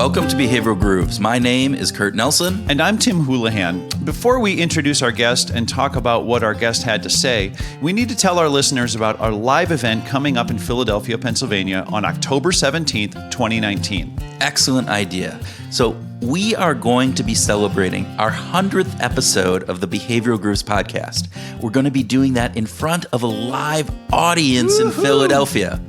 Welcome to Behavioral Grooves. My name is Kurt Nelson. And I'm Tim Houlihan. Before we introduce our guest and talk about what our guest had to say, we need to tell our listeners about our live event coming up in Philadelphia, Pennsylvania on October 17th, 2019. Excellent idea. So we are going to be celebrating our 100th episode of the Behavioral Grooves podcast. We're going to be doing that in front of a live audience in Philadelphia.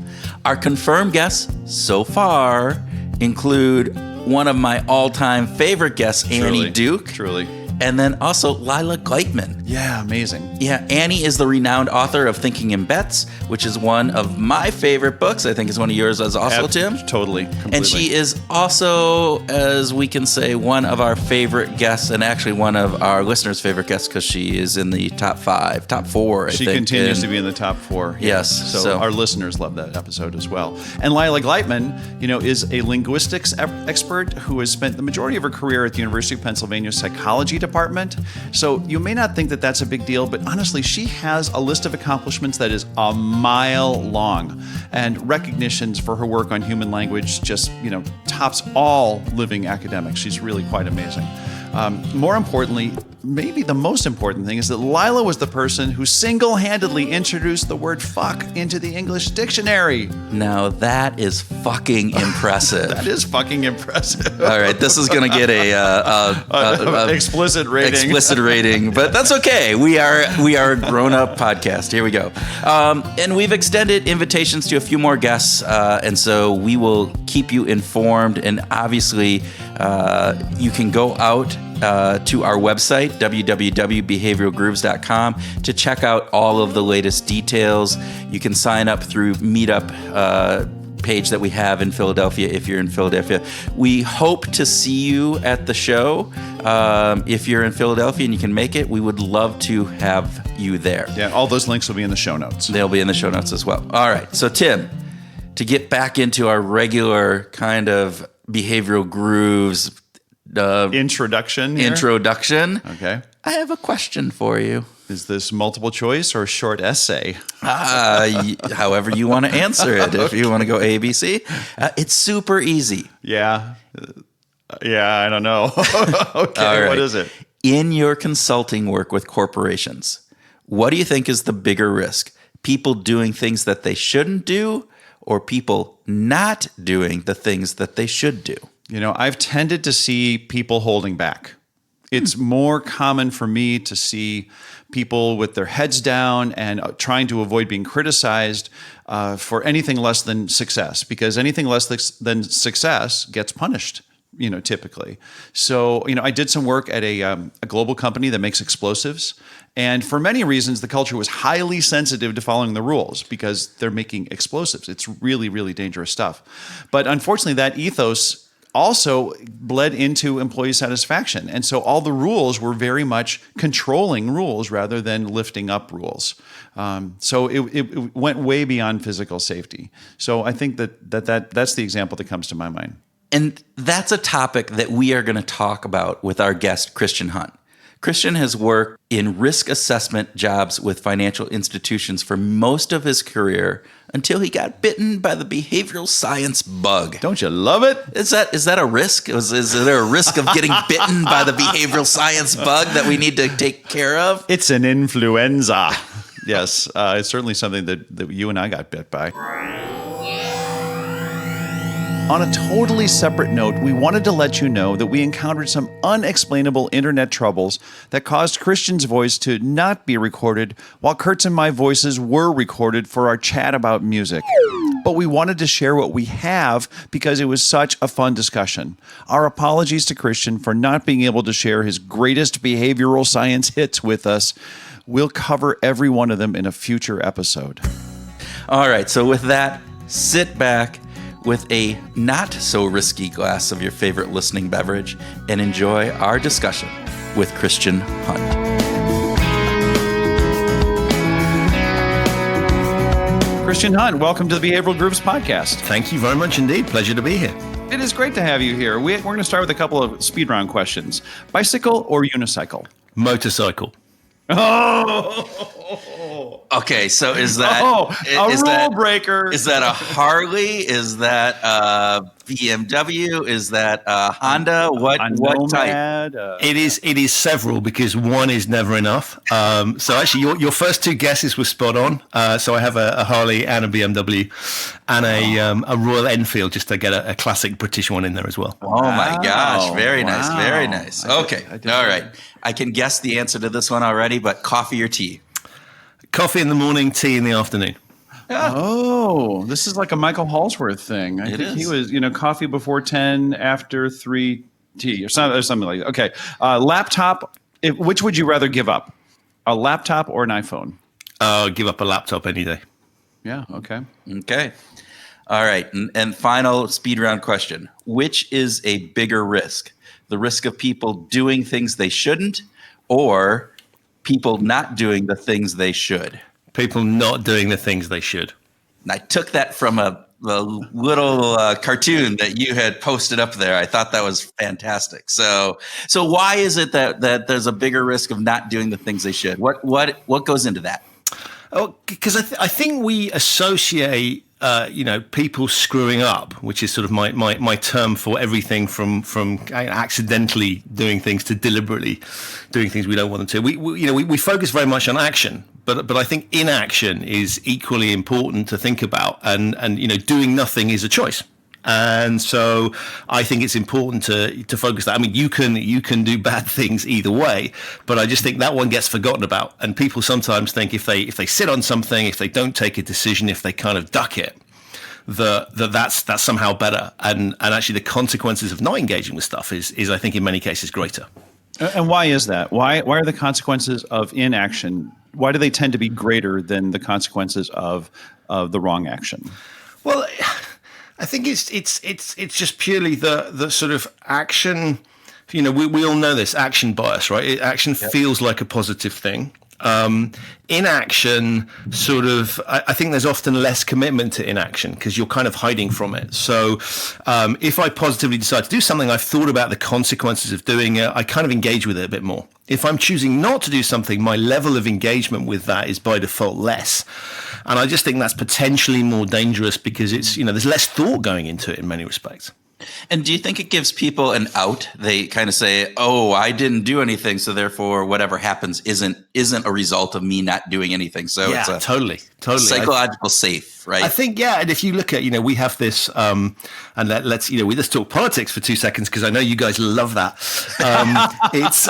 Our confirmed guests so far include one of my all-time favorite guests, Annie Duke. Truly. And then also Lila Gleitman. Yeah, amazing. Yeah, Annie is the renowned author of Thinking in Bets, which is one of my favorite books. I think it's one of yours as also, Tim. Totally, completely. And she is also, as we can say, one of our favorite guests, and actually one of our listeners' favorite guests, because she is in the top 4, I think. She continues to be in the top 4. Yes. So our listeners love that episode as well. And Lila Gleitman, is a linguistics expert who has spent the majority of her career at the University of Pennsylvania Psychology Department. So you may not think that that's a big deal, but honestly, she has a list of accomplishments that is a mile long, and recognitions for her work on human language just, tops all living academics. She's really quite amazing. More importantly, maybe the most important thing is that Lila was the person who single-handedly introduced the word fuck into the English dictionary. Now that is fucking impressive. That is fucking impressive. All right, this is going to get a explicit rating. Explicit rating, but that's okay. We are a grown-up podcast. Here we go. And we've extended invitations to a few more guests, and so we will keep you informed. And obviously, you can go out to our website, www.behavioralgrooves.com, to check out all of the latest details. You can sign up through Meetup page that we have in Philadelphia if you're in Philadelphia. We hope to see you at the show. If you're in Philadelphia and you can make it, we would love to have you there. Yeah, all those links will be in the show notes. They'll be in the show notes as well. All right, so Tim, to get back into our regular kind of Behavioral Grooves introduction. Okay. I have a question for you. Is this multiple choice or a short essay? However you want to answer it. If you want to go A, B, C. It's super easy. Yeah, I don't know. Okay, right. What is it? In your consulting work with corporations, what do you think is the bigger risk? People doing things that they shouldn't do, or people not doing the things that they should do? I've tended to see people holding back. It's more common for me to see people with their heads down and trying to avoid being criticized for anything less than success, because anything less than success gets punished, typically. So, I did some work at a global company that makes explosives. And for many reasons, the culture was highly sensitive to following the rules because they're making explosives. It's really, really dangerous stuff. But unfortunately, that ethos also bled into employee satisfaction. And so all the rules were very much controlling rules rather than lifting up rules. So it went way beyond physical safety. So I think that's the example that comes to my mind. And that's a topic that we are going to talk about with our guest, Christian Hunt. Christian has worked in risk assessment jobs with financial institutions for most of his career until he got bitten by the behavioral science bug. Don't you love it? Is that a risk? Is there a risk of getting bitten by the behavioral science bug that we need to take care of? It's an influenza. Yes, it's certainly something that you and I got bit by. On a totally separate note, we wanted to let you know that we encountered some unexplainable internet troubles that caused Christian's voice to not be recorded while Kurt's and my voices were recorded for our chat about music. But we wanted to share what we have because it was such a fun discussion. Our apologies to Christian for not being able to share his greatest behavioral science hits with us. We'll cover every one of them in a future episode. All right, so with that, sit back with a not-so-risky glass of your favorite listening beverage and enjoy our discussion with Christian Hunt. Christian Hunt, welcome to the Behavioral Grooves podcast. Thank you very much indeed. Pleasure to be here. It is great to have you here. We're going to start with a couple of speed round questions. Bicycle or unicycle? Motorcycle. Oh! Okay, so is that rule breaker? Is that a Harley? Is that a BMW? Is that a Honda? What type? Nomad? It is several because one is never enough. So actually, your first two guesses were spot on. So I have a Harley and a BMW, and a Royal Enfield, just to get a classic British one in there as well. Oh my gosh! Very nice, Wow. very nice. Okay, all right. I can guess the answer to this one already, but coffee or tea? Coffee in the morning, tea in the afternoon. Oh, this is like a Michael Hallsworth thing. I think he was, coffee before 10, after 3 tea or something like that. Okay. Laptop. Which would you rather give up? A laptop or an iPhone? Give up a laptop any day. Yeah. Okay. Okay. All right. And final speed round question. Which is a bigger risk? The risk of people doing things they shouldn't, or people not doing the things they should? People not doing the things they should. And I took that from a little cartoon that you had posted up there. I thought that was fantastic. So why is it that there's a bigger risk of not doing the things they should? What goes into that? Oh, because I think we associate people screwing up, which is sort of my term for everything from accidentally doing things to deliberately doing things we don't want them to. We focus very much on action, but I think inaction is equally important to think about, and doing nothing is a choice. And so I think it's important to focus that. I mean, you can do bad things either way, but I just think that one gets forgotten about. And people sometimes think if they sit on something, if they don't take a decision, if they kind of duck it, that's somehow better. And actually the consequences of not engaging with stuff is I think in many cases greater. And why is that? Why are the consequences of inaction? Why do they tend to be greater than the consequences of the wrong action? Well, I think it's just purely the sort of action. We all know this action bias, right? Action feels like a positive thing. Inaction sort of, I think there's often less commitment to inaction because you're kind of hiding from it. So if I positively decide to do something, I've thought about the consequences of doing it, I kind of engage with it a bit more. If I'm choosing not to do something, my level of engagement with that is by default less. And I just think that's potentially more dangerous because it's, there's less thought going into it in many respects. And do you think it gives people an out? They kind of say, "Oh, I didn't do anything, so therefore whatever happens isn't a result of me not doing anything." So it's a totally psychological safe, right? I think, and if you look at, we have this, and let's we just talk politics for 2 seconds because I know you guys love that. It's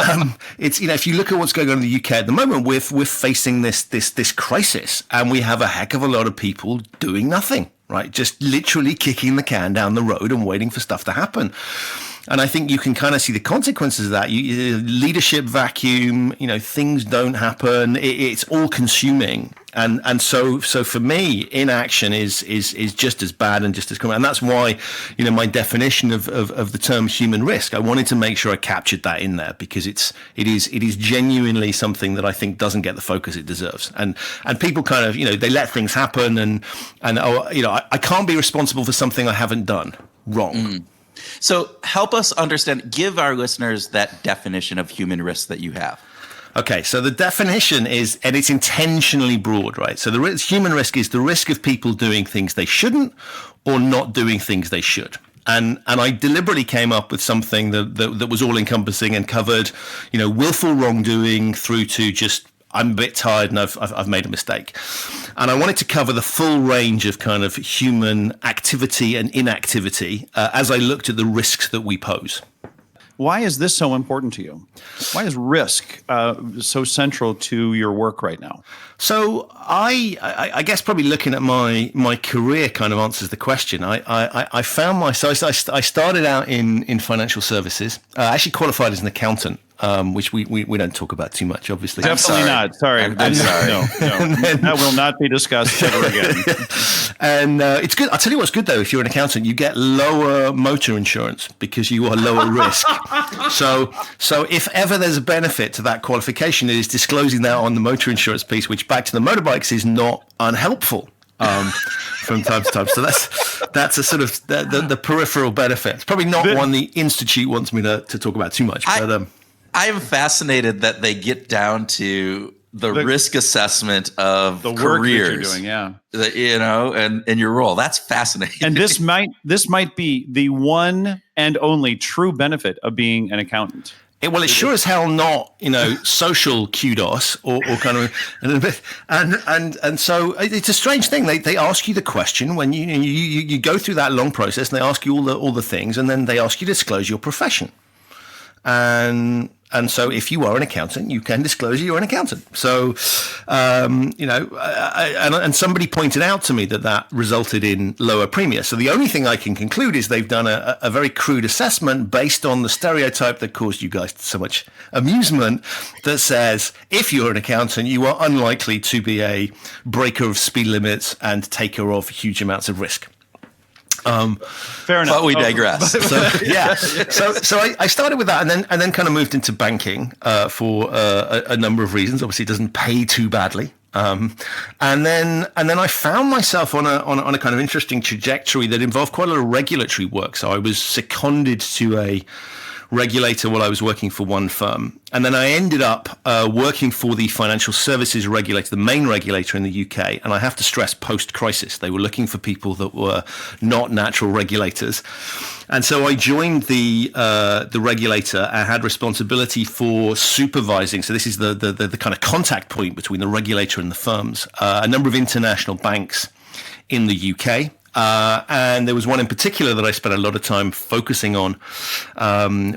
if you look at what's going on in the UK at the moment, we're facing this crisis, and we have a heck of a lot of people doing nothing. Right, just literally kicking the can down the road and waiting for stuff to happen. And I think you can kind of see the consequences of that. Leadership vacuum, things don't happen. It's all consuming. And so for me, inaction is just as bad and just as common. And that's why, my definition of the term human risk, I wanted to make sure I captured that in there because it is genuinely something that I think doesn't get the focus it deserves. And people kind of, they let things happen and I can't be responsible for something I haven't done wrong. Mm. So help us understand, give our listeners that definition of human risk that you have. Okay, so the definition is, and it's intentionally broad, right? So the human risk is the risk of people doing things they shouldn't or not doing things they should. And I deliberately came up with something that was all encompassing and covered, willful wrongdoing through to just I'm a bit tired and I've made a mistake. And I wanted to cover the full range of kind of human activity and inactivity as I looked at the risks that we pose. Why is this so important to you? Why is risk so central to your work right now? So I guess probably looking at my career kind of answers the question. I found myself, I started out in financial services. I actually qualified as an accountant. Which we don't talk about too much, obviously. Definitely not. Sorry. I'm sorry. No. That will not be discussed ever again. And it's good. I'll tell you what's good, though. If you're an accountant, you get lower motor insurance because you are lower risk. So if ever there's a benefit to that qualification, it is disclosing that on the motor insurance piece, which back to the motorbikes is not unhelpful. From time to time. So that's a sort of the peripheral benefit. It's probably not one the Institute wants me to talk about too much. But I am fascinated that they get down to the risk assessment of the careers work that you're doing, yeah. You know, and your role. That's fascinating. And this might be the one and only true benefit of being an accountant. Well, it's sure as hell not, social kudos or kind of, and so it's a strange thing. They ask you the question when you go through that long process, and they ask you all the things, and then they ask you to disclose your profession. And so if you are an accountant, you can disclose you're an accountant. So, and somebody pointed out to me that resulted in lower premia. So the only thing I can conclude is they've done a very crude assessment based on the stereotype that caused you guys so much amusement that says, if you're an accountant, you are unlikely to be a breaker of speed limits and taker of huge amounts of risk. Fair enough. But we digress. So I started with that, and then kind of moved into banking for a number of reasons. Obviously, it doesn't pay too badly. And then I found myself on a kind of interesting trajectory that involved quite a lot of regulatory work. So I was seconded to a regulator while I was working for one firm. And then I ended up working for the financial services regulator, the main regulator in the UK. And I have to stress, post-crisis, they were looking for people that were not natural regulators. And so I joined the regulator. I had responsibility for supervising. So this is the kind of contact point between the regulator and the firms. A number of international banks in the UK. And there was one in particular that I spent a lot of time focusing on.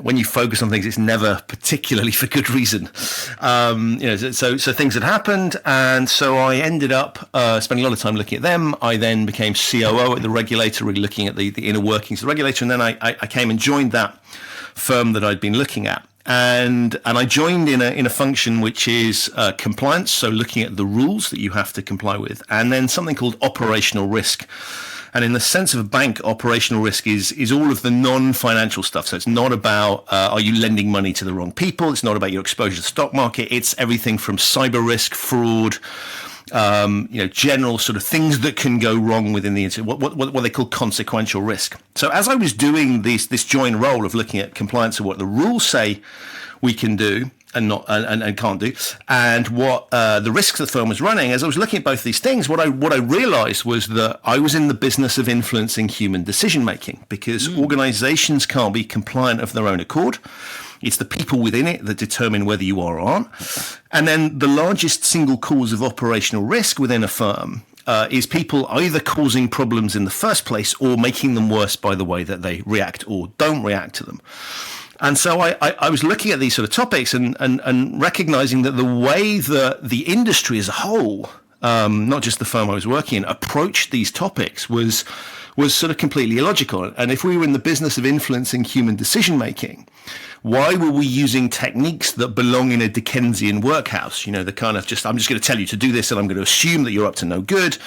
When you focus on things, it's never particularly for good reason. So things had happened, and so I ended up spending a lot of time looking at them. I then became COO at the regulator, really looking at the inner workings of the regulator, and then I came and joined that firm that I'd been looking at. And I joined in a function which is compliance, so looking at the rules that you have to comply with, and then something called operational risk. And in the sense of a bank, operational risk is all of the non-financial stuff. So it's not about are you lending money to the wrong people? It's not about your exposure to the stock market. It's everything from cyber risk, fraud, general sort of things that can go wrong within the what they call consequential risk. So as I was doing this joint role of looking at compliance of what the rules say we can do and not and can't do, and what the risks the firm was running, as I was looking at both these things, what I realized was that I was in the business of influencing human decision making, because organizations can't be compliant of their own accord. It's the people within it that determine whether you are or aren't. And then the largest single cause of operational risk within a firm is people either causing problems in the first place or making them worse by the way that they react or don't react to them. And so I was looking at these sort of topics and recognizing that the way that the industry as a whole, not just the firm I was working in, approached these topics was sort of completely illogical. And if we were in the business of influencing human decision making, why were we using techniques that belong in a Dickensian workhouse? The kind of I'm just going to tell you to do this and I'm going to assume that you're up to no good.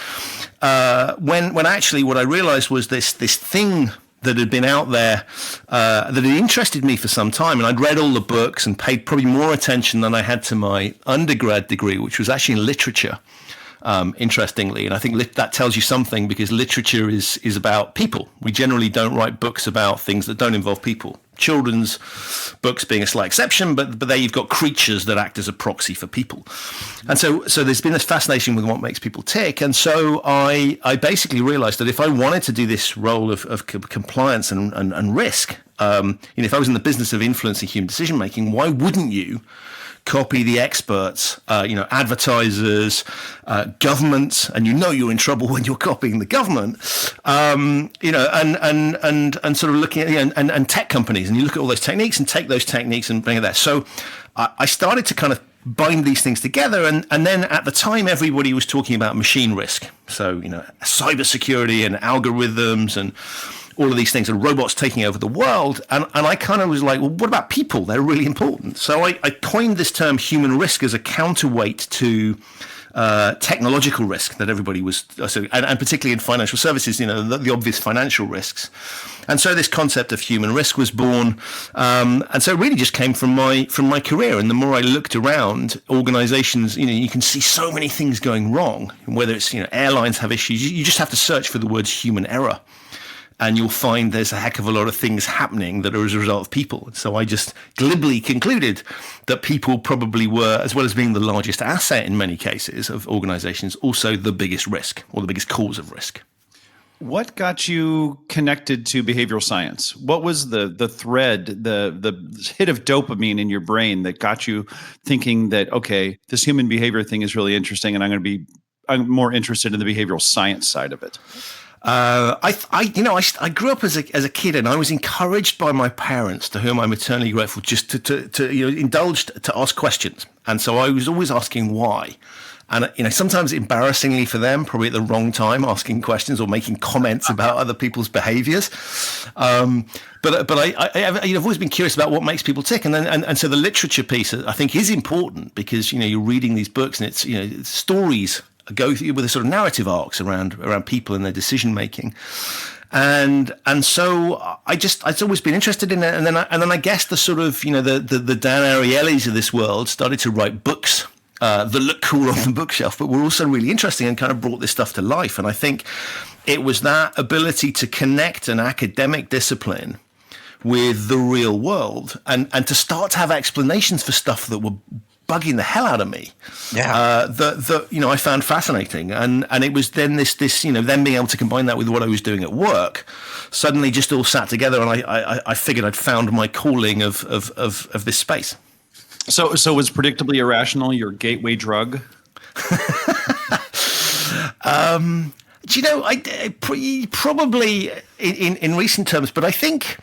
When actually what I realized was this thing that had been out there that had interested me for some time. And I'd read all the books and paid probably more attention than I had to my undergrad degree, which was actually in literature, interestingly. And I think that tells you something, because literature is about people. We generally don't write books about things that don't involve people. Children's books being a slight exception, but there you've got creatures that act as a proxy for people. And so there's been this fascination with what makes people tick. And so I basically realized that if I wanted to do this role of compliance and risk, if I was in the business of influencing human decision making, why wouldn't you copy the experts, advertisers, governments, and you're in trouble when you're copying the government, and sort of looking at and tech companies, and you look at all those techniques and take those techniques and bring it there. So I started to kind of bind these things together, and then at the time everybody was talking about machine risk, so cybersecurity and algorithms and all of these things, and robots taking over the world. And I kind of was like, well, what about people? They're really important. So I coined this term human risk as a counterweight to technological risk that everybody was, and particularly in financial services, the obvious financial risks. And so this concept of human risk was born. And so it really just came from my career. And the more I looked around organizations, you can see so many things going wrong, whether it's, airlines have issues. You just have to search for the words human error. and you'll find there's a heck of a lot of things happening that are as a result of people. So I just glibly concluded that people probably were, as well as being the largest asset in many cases of organizations, also the biggest risk or the biggest cause of risk. What got you connected to behavioral science? What was the thread, the hit of dopamine in your brain that got you thinking that, okay, this human behavior thing is really interesting, and I'm more interested in the behavioral science side of it? I grew up as a kid, and I was encouraged by my parents, to whom I'm eternally grateful, just to indulged to ask questions, and so I was always asking why. And, sometimes embarrassingly for them, probably at the wrong time, asking questions or making comments about other people's behaviors. But I've always been curious about what makes people tick. And so the literature piece, I think, is important because, you're reading these books and it's, stories go through with a sort of narrative arcs around people and their decision making. And so I'd always been interested in it. And then I guess the sort of, the Dan Ariely's of this world started to write books that look cool on the bookshelf, but were also really interesting and kind of brought this stuff to life. And I think it was that ability to connect an academic discipline with the real world and to start to have explanations for stuff that were bugging the hell out of me. Yeah. That I found fascinating. And it was then this, then being able to combine that with what I was doing at work, suddenly just all sat together. And I figured I'd found my calling of this space. So was predictably irrational your gateway drug? Probably in recent terms, but I think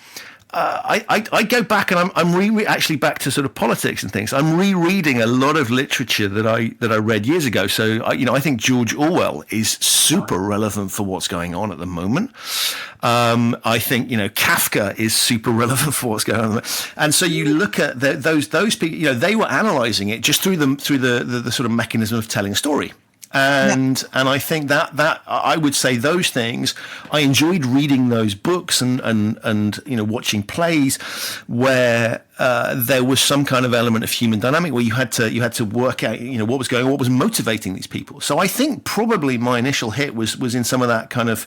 I go back and I'm actually back to sort of politics and things. I'm rereading a lot of literature that I read years ago. So I think George Orwell is super relevant for what's going on at the moment. I think Kafka is super relevant for what's going on, and so you look at those people. They were analyzing it just through the sort of mechanism of telling a story. And I think that I would say those things. I enjoyed reading those books and watching plays where there was some kind of element of human dynamic where you had to work out what was going on, what was motivating these people. So I think probably my initial hit was in some of that kind of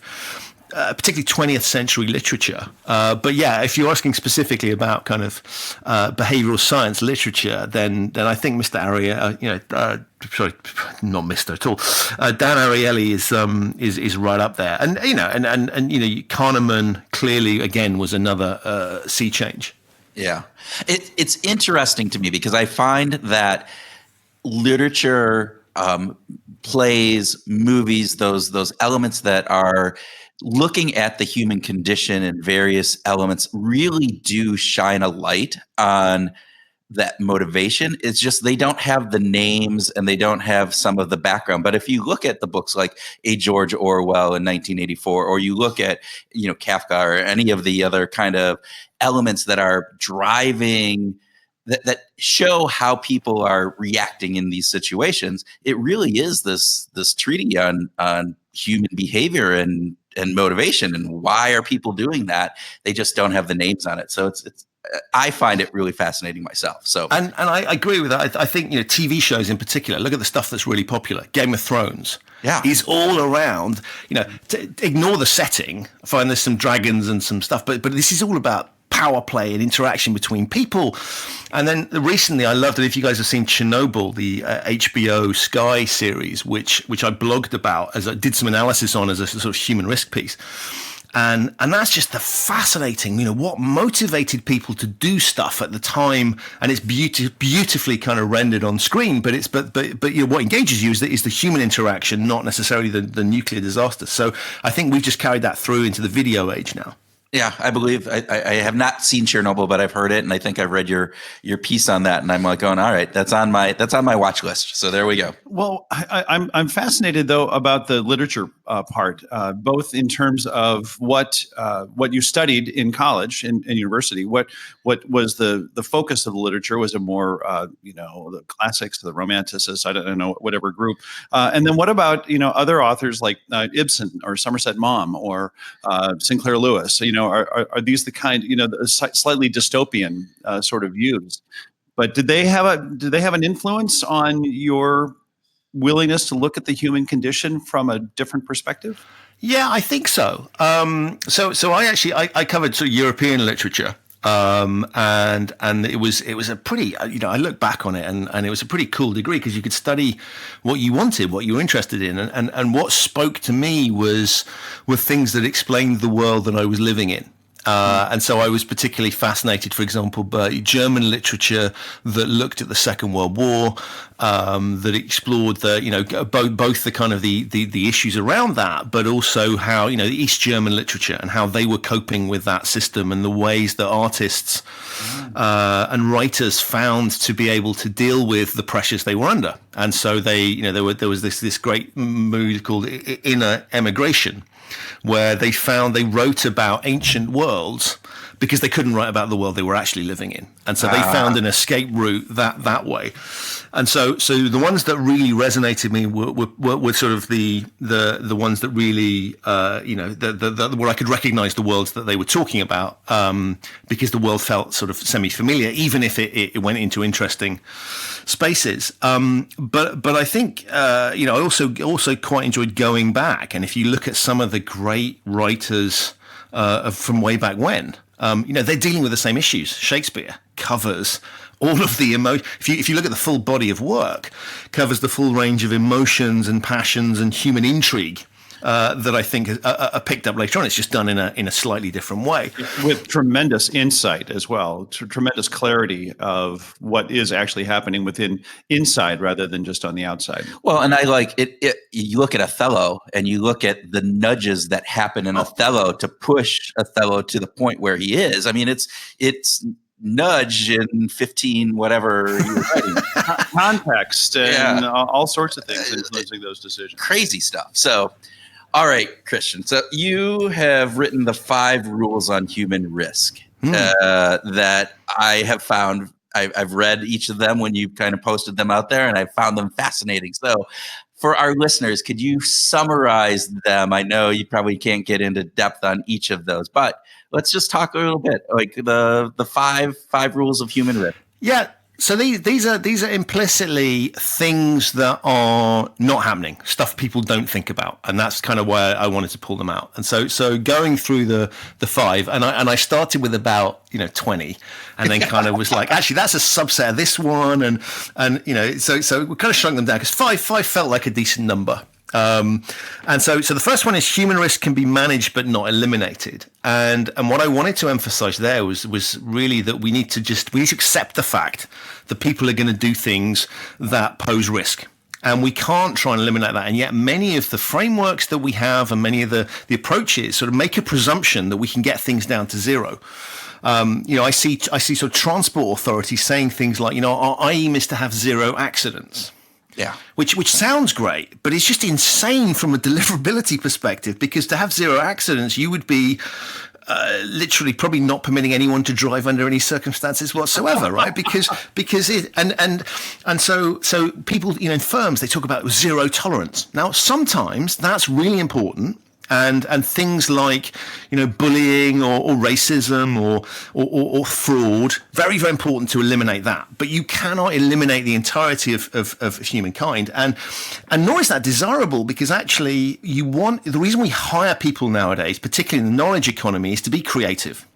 particularly 20th century literature. But yeah, if you're asking specifically about kind of behavioral science literature, then I think Mr. Ariely, sorry, not Mr. at all. Dan Ariely is right up there, and Kahneman clearly again was another sea change. Yeah, it's interesting to me because I find that literature, plays, movies, those elements that are looking at the human condition and various elements really do shine a light on that motivation. It's just they don't have the names and they don't have some of the background. But if you look at the books like A George Orwell in 1984, or you look at Kafka or any of the other kind of elements that are driving that show how people are reacting in these situations, it really is this treatise on human behavior and motivation and why are people doing that. They just don't have the names on it. So it's I find it really fascinating myself. So and I agree with that. I think TV shows in particular. Look at the stuff that's really popular. Game of Thrones. Yeah, is all around. To ignore the setting. I find there's some dragons and some stuff, but this is all about power play and interaction between people. And then recently I loved it. If you guys have seen Chernobyl, the HBO Sky series, which I blogged about as I did some analysis on as a sort of human risk piece. And that's just the fascinating, what motivated people to do stuff at the time, and it's beautifully kind of rendered on screen. But what engages you is the human interaction, not necessarily the nuclear disaster. So I think we've just carried that through into the video age now. Yeah, I believe I have not seen Chernobyl, but I've heard it, and I think I've read your piece on that, and I'm like going, all right, that's on my watch list. So there we go. Well, I'm fascinated though about the literature part, both in terms of what you studied in college and university. What was the focus of the literature? Was it more the classics, the romanticists? I don't know, whatever group. And then what about other authors like Ibsen or Somerset Maugham or Sinclair Lewis? Are these the kind slightly dystopian sort of views? But did they have an influence on your willingness to look at the human condition from a different perspective? Yeah, I think so. So I covered sort of European literature, and it was a pretty, I look back on it and it was a pretty cool degree because you could study what you wanted, what you were interested in, and what spoke to me were things that explained the world that I was living in. And so I was particularly fascinated, for example, by German literature that looked at the Second World War, that explored both the kind of the issues around that, but also how, the East German literature and how they were coping with that system and the ways that artists and writers found to be able to deal with the pressures they were under. And so there was this great mood called inner emigration, where they wrote about ancient worlds because they couldn't write about the world they were actually living in. And so they found an escape route that way. And so the ones that really resonated with me were sort of the ones that really, where I could recognize the worlds that they were talking about, because the world felt sort of semi-familiar, even if it went into interesting spaces. But I think, I also quite enjoyed going back. And if you look at some of the great writers from way back when, they're dealing with the same issues. Shakespeare covers all of the emotion. If you look at the full body of work, covers the full range of emotions and passions and human intrigue that I think are picked up later on. It's just done in a slightly different way, with tremendous insight as well, tremendous clarity of what is actually happening inside rather than just on the outside. Well, and I like it. You look at Othello, and you look at the nudges that happen in Othello to push Othello to the point where he is. I mean, it's nudge in 15 whatever you were writing. Context and all sorts of things influencing those decisions. Crazy stuff. So, all right, Christian. So you have written the 5 rules on human risk that I have found. I've read each of them when you kind of posted them out there, and I found them fascinating. So for our listeners, could you summarize them? I know you probably can't get into depth on each of those, but let's just talk a little bit, like the five rules of human risk. Yeah. So these are implicitly things that are not happening, stuff people don't think about, and that's kind of why I wanted to pull them out. And so going through the 5, and I started with about 20, and then kind of was like, actually that's a subset of this one, and so we kind of shrunk them down because five felt like a decent number. And so the first one is human risk can be managed but not eliminated. And what I wanted to emphasize there was really that we need to accept the fact that people are going to do things that pose risk. And we can't try and eliminate that. And yet many of the frameworks that we have and many of the approaches sort of make a presumption that we can get things down to zero. I see sort of transport authorities saying things like, our aim is to have 0 accidents. Yeah, which sounds great, but it's just insane from a deliverability perspective, because to have 0 accidents, you would be literally probably not permitting anyone to drive under any circumstances whatsoever, right? Because it and so people in firms, they talk about 0 tolerance. Now sometimes that's really important. And things like, bullying or racism or fraud, very, very important to eliminate that. But you cannot eliminate the entirety of humankind. And nor is that desirable, because actually the reason we hire people nowadays, particularly in the knowledge economy, is to be creative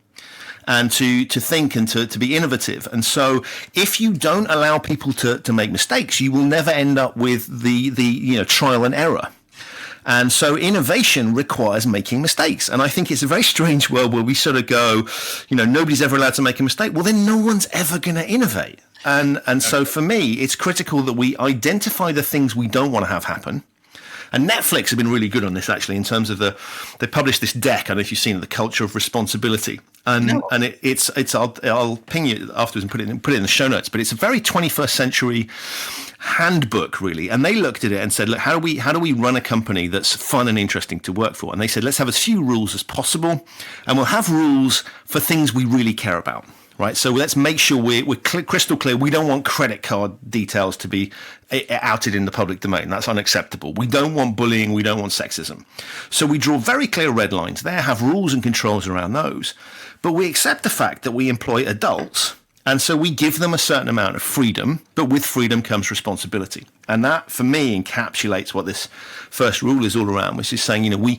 and to think and to be innovative. And so if you don't allow people to make mistakes, you will never end up with the trial and error. And so innovation requires making mistakes. And I think it's a very strange world where we sort of go, nobody's ever allowed to make a mistake. Well, then no one's ever going to innovate. And so for me, it's critical that we identify the things we don't want to have happen. And Netflix have been really good on this, actually, in terms of they published this deck. I don't know if you've seen it, The Culture of Responsibility. And it's I'll ping you afterwards and put it in the show notes. But it's a very 21st century handbook, really. And they looked at it and said, look, how do we run a company that's fun and interesting to work for? And they said, let's have as few rules as possible, and we'll have rules for things we really care about. Right, so let's make sure we're crystal clear. We don't want credit card details to be outed in the public domain. That's unacceptable. We don't want bullying. We don't want sexism. So we draw very clear red lines there, have rules and controls around those. But we accept the fact that we employ adults And so we give them a certain amount of freedom, but with freedom comes responsibility. And that, for me, encapsulates what this first rule is all around, which is saying, we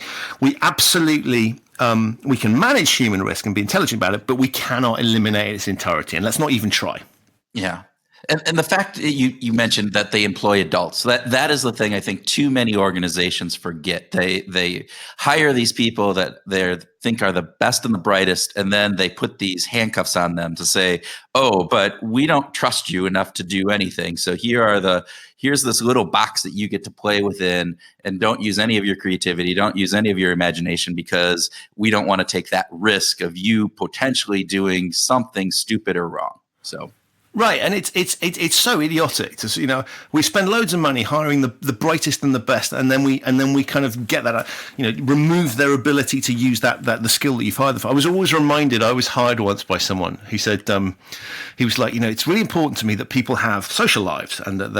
absolutely, we can manage human risk and be intelligent about it, but we cannot eliminate its entirety. And let's not even try. Yeah. And the fact that you mentioned that they employ adults, that is the thing I think too many organizations forget. They hire these people that they think are the best and the brightest, and then they put these handcuffs on them to say, oh, but we don't trust you enough to do anything. So here's this little box that you get to play within, and don't use any of your creativity, don't use any of your imagination, because we don't want to take that risk of you potentially doing something stupid or wrong. So. Right, and it's so idiotic. We spend loads of money hiring the brightest and the best, and then we kind of get that, remove their ability to use that the skill that you've hired them for. I was always reminded. I was hired once by someone who said he was like, it's really important to me that people have social lives, and that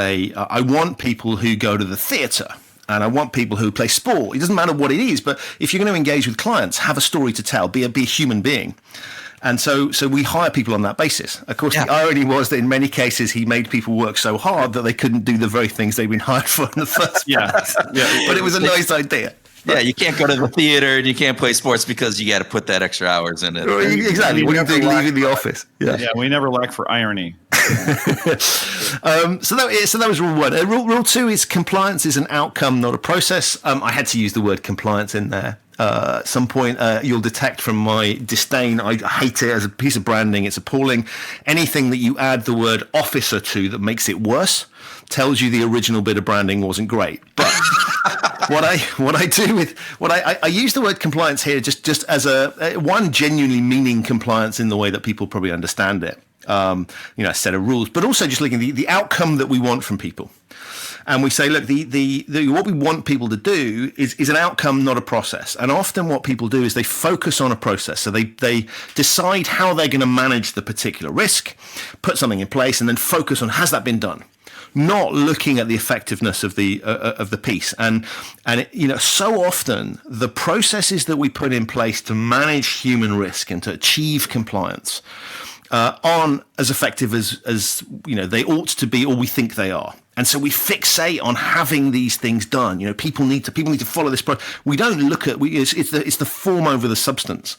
I want people who go to the theatre. And I want people who play sport. It doesn't matter what it is, but if you're going to engage with clients, have a story to tell, be a human being. And so we hire people on that basis. Of course, The irony was that in many cases, he made people work so hard that they couldn't do the very things they'd been hired for in the first place. But it was a nice idea. Yeah, you can't go to the theater and you can't play sports because you got to put that extra hours in it. Exactly. What are you doing leaving the office? Yeah, we never lack for irony. So that was rule one. Rule two is compliance is an outcome, not a process. I had to use the word compliance in there. At some point, you'll detect from my disdain. I hate it as a piece of branding. It's appalling. Anything that you add the word officer to that makes it worse tells you the original bit of branding wasn't great. But what I do with I use the word compliance here just as a one genuinely meaning compliance in the way that people probably understand it. A set of rules, but also just looking at the outcome that we want from people. And we say, look, the what we want people to do is an outcome, not a process. And often what people do is they focus on a process. So they decide how they're going to manage the particular risk, put something in place, and then focus on, has that been done? Not looking at the effectiveness of the piece. And so often the processes that we put in place to manage human risk and to achieve compliance aren't as effective as they ought to be, or we think they are. And so we fixate on having these things done. People need to follow this process. We don't look at it's the form over the substance.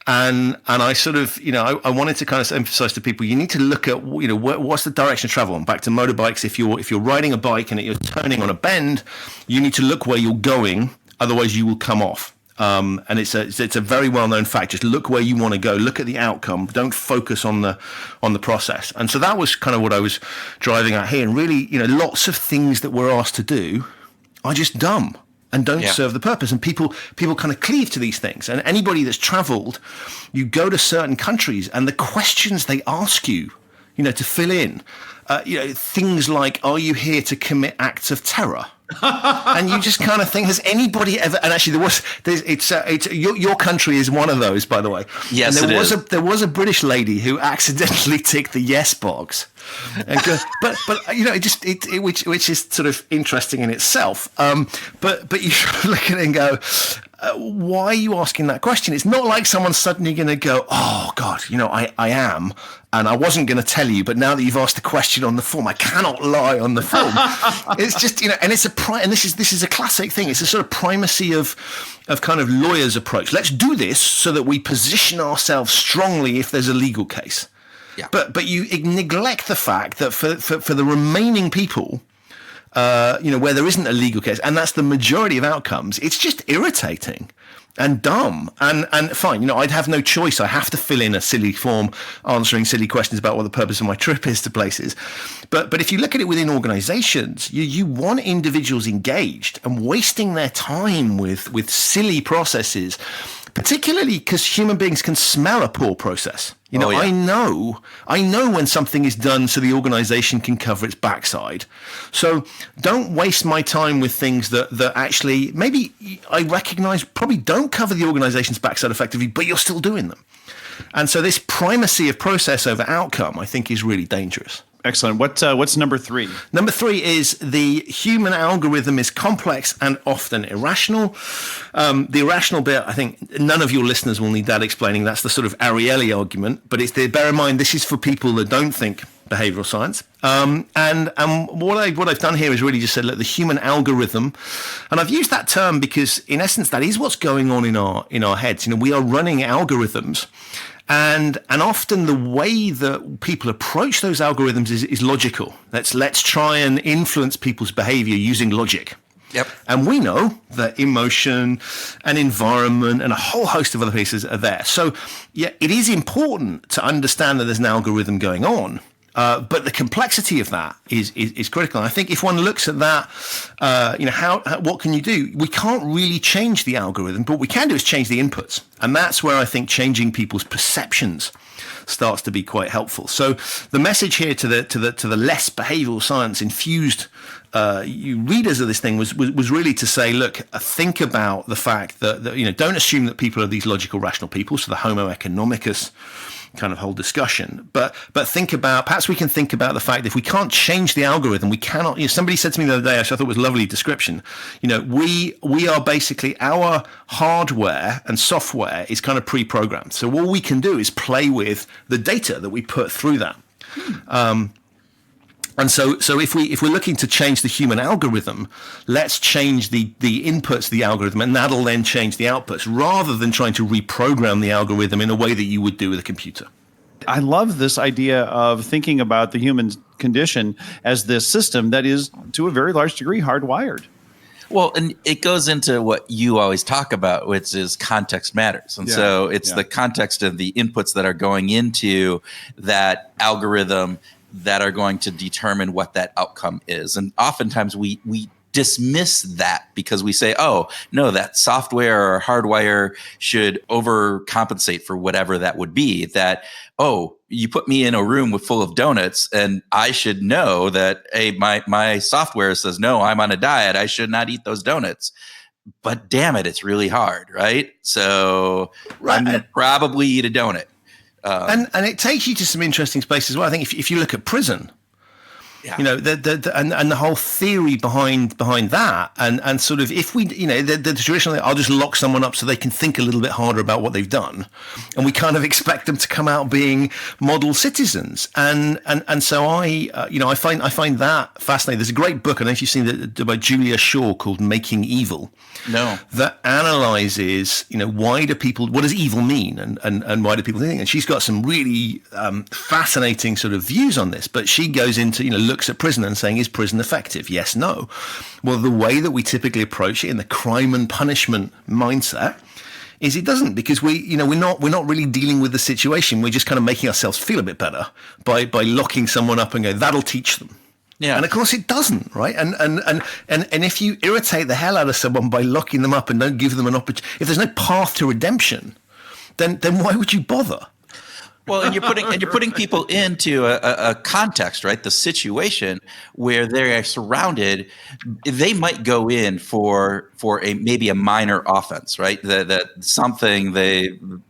And I sort of I wanted to kind of emphasize to people, you need to look at what's the direction of travel. And back to motorbikes, if you're riding a bike and you're turning on a bend, you need to look where you're going, otherwise you will come off. And it's a very well-known fact. Just look where you want to go. Look at the outcome. Don't focus on the process. And so that was kind of what I was driving at here. And really, lots of things that we're asked to do are just dumb and don't serve the purpose. And people kind of cleave to these things. And anybody that's traveled, you go to certain countries and the questions they ask you, to fill in, things like, are you here to commit acts of terror? And you just kind of think, has anybody ever? And actually, your country is one of those, by the way. Yes, and there was a British lady who accidentally ticked the yes box, and which is sort of interesting in itself. But you look at it and go, why are you asking that question? It's not like someone's suddenly going to go, oh God, I am. And I wasn't going to tell you, but now that you've asked the question on the form, I cannot lie on the form. It's just, and it's and this is a classic thing. It's a sort of primacy of kind of lawyers' approach. Let's do this so that we position ourselves strongly if there's a legal case. Yeah. But you neglect the fact that for the remaining people, where there isn't a legal case, and that's the majority of outcomes, it's just irritating and dumb and fine. I'd have no choice. I have to fill in a silly form answering silly questions about what the purpose of my trip is to places. But if you look at it within organizations, you want individuals engaged, and wasting their time with silly processes, particularly because human beings can smell a poor process. I know when something is done so the organization can cover its backside. So don't waste my time with things that actually maybe I recognize probably don't cover the organization's backside effectively, but you're still doing them. And so this primacy of process over outcome, I think, is really dangerous. Excellent. What's number 3? Number 3 is the human algorithm is complex and often irrational. The irrational bit, I think none of your listeners will need that explaining. That's the sort of Ariely argument. But bear in mind, this is for people that don't think behavioral science. And what I've done here is really just said, look, the human algorithm, and I've used that term because in essence that is what's going on in our heads. We are running algorithms. And often the way that people approach those algorithms is logical. Let's try and influence people's behavior using logic. Yep. And we know that emotion and environment and a whole host of other pieces are there. So, yeah, it is important to understand that there's an algorithm going on. But the complexity of that is critical. And I think if one looks at that, what can you do? We can't really change the algorithm, but what we can do is change the inputs. And that's where I think changing people's perceptions starts to be quite helpful. So the message here to the less behavioral science infused readers of this thing was really to say, look, think about the fact that don't assume that people are these logical, rational people. So the Homo economicus kind of whole discussion, but perhaps we can think about the fact that if we can't change the algorithm, we cannot. Somebody said to me the other day, which I thought was a lovely description. We are basically, our hardware and software is kind of pre-programmed. So all we can do is play with the data that we put through that. And so if we're looking to change the human algorithm, let's change the inputs to the algorithm, and that'll then change the outputs, rather than trying to reprogram the algorithm in a way that you would do with a computer. I love this idea of thinking about the human condition as this system that is, to a very large degree, hardwired. Well, and it goes into what you always talk about, which is context matters. And so it's the context of the inputs that are going into that algorithm that are going to determine what that outcome is. And oftentimes we dismiss that because we say, oh, no, that software or hardwire should overcompensate for whatever that would be. That, oh, you put me in a room full of donuts and I should know that, hey, my software says, no, I'm on a diet, I should not eat those donuts. But damn it, it's really hard, right? So I'm going to probably eat a donut. And it takes you to some interesting spaces as well. I think if you look at prison, and the whole theory behind that, and sort of if we, the traditionally, I'll just lock someone up so they can think a little bit harder about what they've done, and we kind of expect them to come out being model citizens, and so I find that fascinating. There's a great book, I don't know if you've seen it, by Julia Shaw, called Making Evil. No. That analyzes, why do people, what does evil mean, and why do people think? And she's got some really fascinating sort of views on this. But she goes into, looks at prison and saying, is prison effective? Yes, no. Well, the way that we typically approach it in the crime and punishment mindset is it doesn't, because we're not really dealing with the situation. We're just kind of making ourselves feel a bit better by locking someone up and go, that'll teach them. Yeah. And of course it doesn't, right? And if you irritate the hell out of someone by locking them up and don't give them an opportunity, if there's no path to redemption, then why would you bother? Well, and you're putting people into a context, right? The situation where they are surrounded. They might go in for maybe a minor offense, right? That something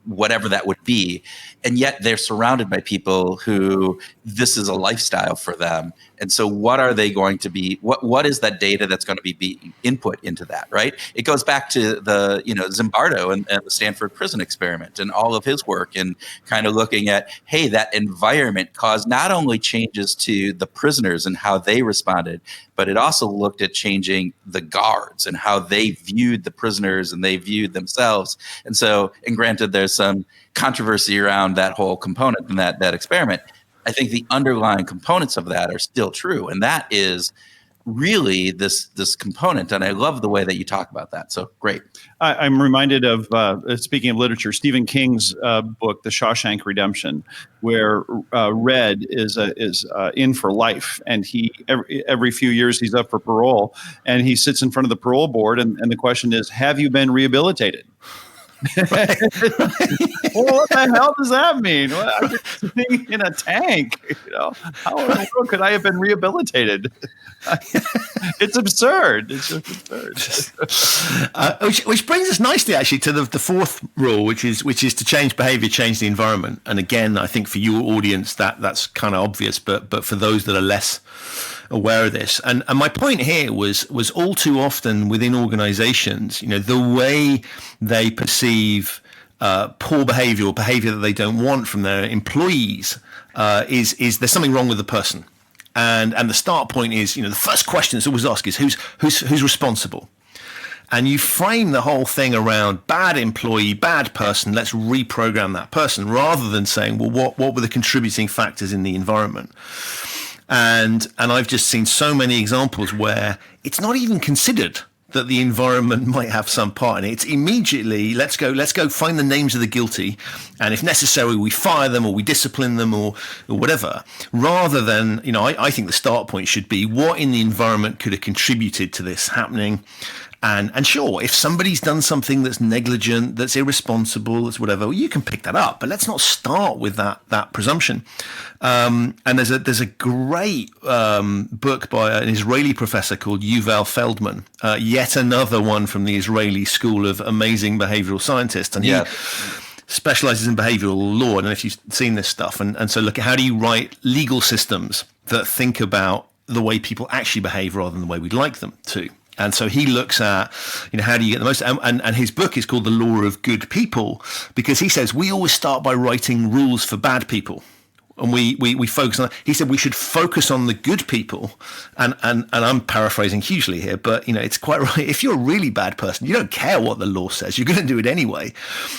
whatever that would be, and yet they're surrounded by people who this is a lifestyle for them. And so what are they going to be? What is that data that's going to be input into that, right? It goes back to the Zimbardo and the Stanford prison experiment and all of his work, and kind of looking at, hey, that environment caused not only changes to the prisoners and how they responded, but it also looked at changing the guards and how they viewed the prisoners and they viewed themselves. And so, and granted, there's some controversy around that whole component in that experiment. I think the underlying components of that are still true. And that is really this component. And I love the way that you talk about that. So great. I'm reminded of, speaking of literature, Stephen King's book, The Shawshank Redemption, where Red is in for life. And he every few years he's up for parole, and he sits in front of the parole board. And the question is, have you been rehabilitated? Well, what the hell does that mean? I'm just sitting in a tank. How in the world could I have been rehabilitated? It's absurd. It's just absurd. Which brings us nicely, actually, to the fourth rule, which is to change behavior, change the environment. And again, I think for your audience, that's kind of obvious, but for those that are less aware of this, and my point here was all too often within organizations, the way they perceive poor behavior or behavior that they don't want from their employees is there's something wrong with the person. And the start point is, the first question that's always asked is who's responsible? And you frame the whole thing around bad employee, bad person, let's reprogram that person, rather than saying, well, what were the contributing factors in the environment? And I've just seen so many examples where it's not even considered that the environment might have some part in it. It's immediately, let's go find the names of the guilty, and if necessary, we fire them or we discipline them or whatever, rather than, I think the start point should be what in the environment could have contributed to this happening. And sure, if somebody's done something that's negligent, that's irresponsible, that's whatever, well, you can pick that up. But let's not start with that presumption. And there's a great book by an Israeli professor called Yuval Feldman, yet another one from the Israeli school of amazing behavioral scientists. And he specializes in behavioral law. I don't know if you've seen this stuff. And so look at how do you write legal systems that think about the way people actually behave rather than the way we'd like them to. And so he looks at, how do you get the most, and his book is called The Law of Good People, because he says we always start by writing rules for bad people. And we focus on, he said we should focus on the good people. And I'm paraphrasing hugely here, but it's quite right. If you're a really bad person, you don't care what the law says. You're going to do it anyway.